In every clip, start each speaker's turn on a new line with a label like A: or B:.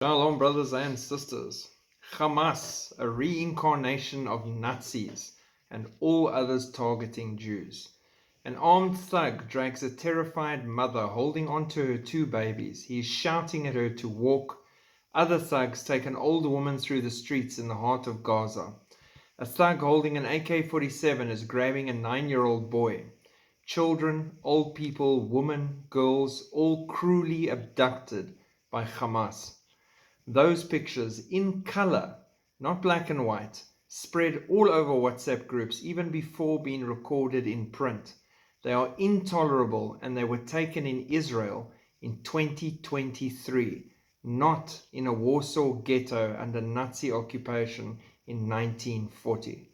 A: Shalom, brothers and sisters. Hamas, a reincarnation of Nazis and all others targeting Jews. An armed thug drags a terrified mother holding onto her two babies. He is shouting at her to walk. Other thugs take an old woman through the streets in the heart of Gaza. A thug holding an AK-47 is grabbing a 9-year-old boy. Children, old people, women, girls, all cruelly abducted by Hamas. Those pictures in color, not black and white, spread all over WhatsApp groups even before being recorded in print. They are intolerable, and they were taken in Israel in 2023, not in a Warsaw ghetto under Nazi occupation in 1940.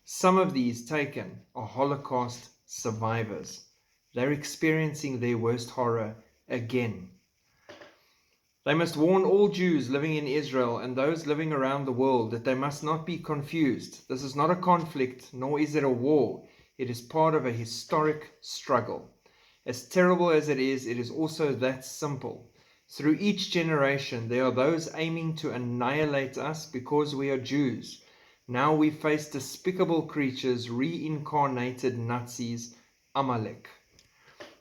A: Some of these taken are Holocaust survivors. They're experiencing their worst horror again. They must warn all Jews living in Israel and those living around the world that they must not be confused. This is not a conflict, nor is it a war. It is part of a historic struggle. As terrible as it is also that simple. Through each generation, there are those aiming to annihilate us because we are Jews. Now we face despicable creatures, reincarnated Nazis, Amalek.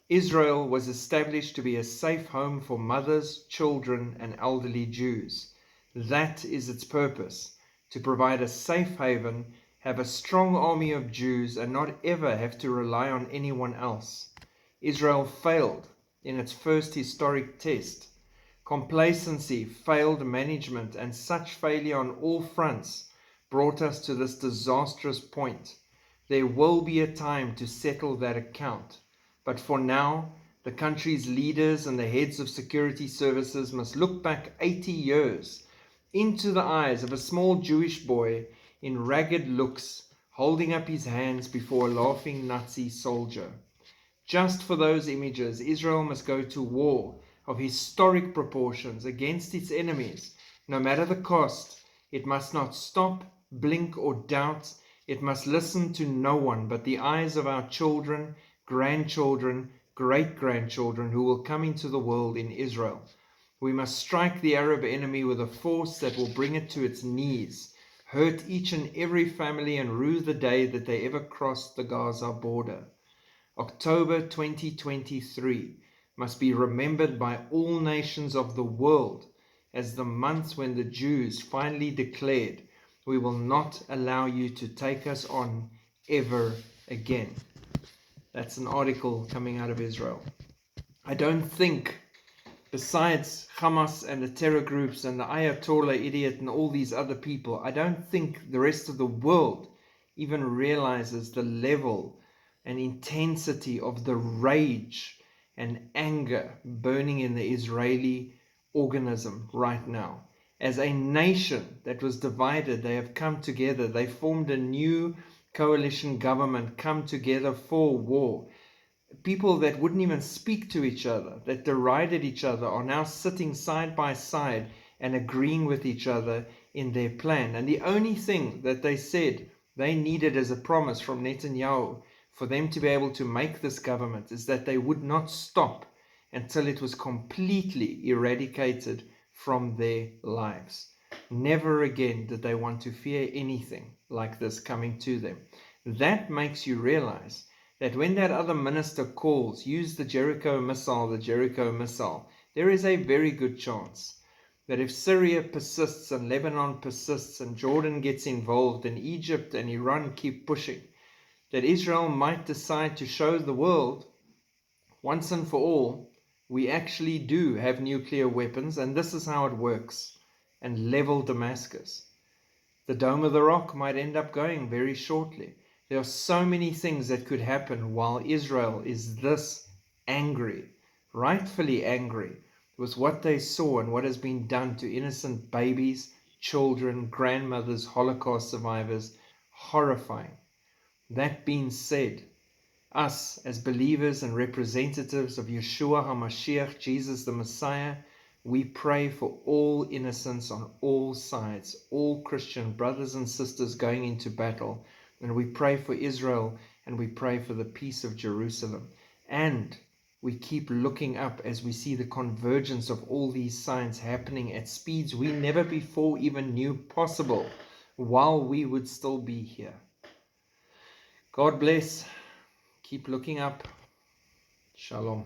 A: Israel was established to be a safe home for mothers, children, and elderly Jews. That is its purpose, to provide a safe haven, have a strong army of Jews, and not ever have to rely on anyone else. Israel failed in its first historic test. Complacency, failed management, and such failure on all fronts brought us to this disastrous point. There will be a time to settle that account. But for now, the country's leaders and the heads of security services must look back 80 years into the eyes of a small Jewish boy in ragged looks, holding up his hands before a laughing Nazi soldier. Just for those images, Israel must go to war of historic proportions against its enemies. No matter the cost, it must not stop, blink, or doubt. It must listen to no one but the eyes of our children, grandchildren, great-grandchildren who will come into the world in Israel. We must strike the Arab enemy with a force that will bring it to its knees, hurt each and every family, and rue the day that they ever crossed the Gaza border. October 2023 must be remembered by all nations of the world as the month when the Jews finally declared, "We will not allow you to take us on ever again." That's an article coming out of Israel. I don't think, besides Hamas and the terror groups and the Ayatollah idiot and all these other people, I don't think the rest of the world even realizes the level and intensity of the rage and anger burning in the Israeli organism right now. As a nation that was divided, they have come together. They formed a new coalition government, come together for war. People that wouldn't even speak to each other, that derided each other, are now sitting side by side and agreeing with each other in their plan. And the only thing that they said they needed as a promise from Netanyahu for them to be able to make this government is that they would not stop until it was completely eradicated from their lives. Never again did they want to fear anything like this coming to them. That makes you realize that when that other minister calls, use the Jericho missile, there is a very good chance that if Syria persists and Lebanon persists and Jordan gets involved and Egypt and Iran keep pushing, that Israel might decide to show the world once and for all, we actually do have nuclear weapons, and this is how it works, and level Damascus. The Dome of the Rock might end up going very shortly. There are so many things that could happen while Israel is this angry, rightfully angry, with what they saw and what has been done to innocent babies, children, grandmothers, Holocaust survivors. Horrifying. That being said, us as believers and representatives of Yeshua HaMashiach, Jesus the Messiah, we pray for all innocents on all sides, all Christian brothers and sisters going into battle. And we pray for Israel, and we pray for the peace of Jerusalem. And We keep looking up as we see the convergence of all these signs happening at speeds we never before even knew possible while we would still be here. God bless. Keep looking up. Shalom.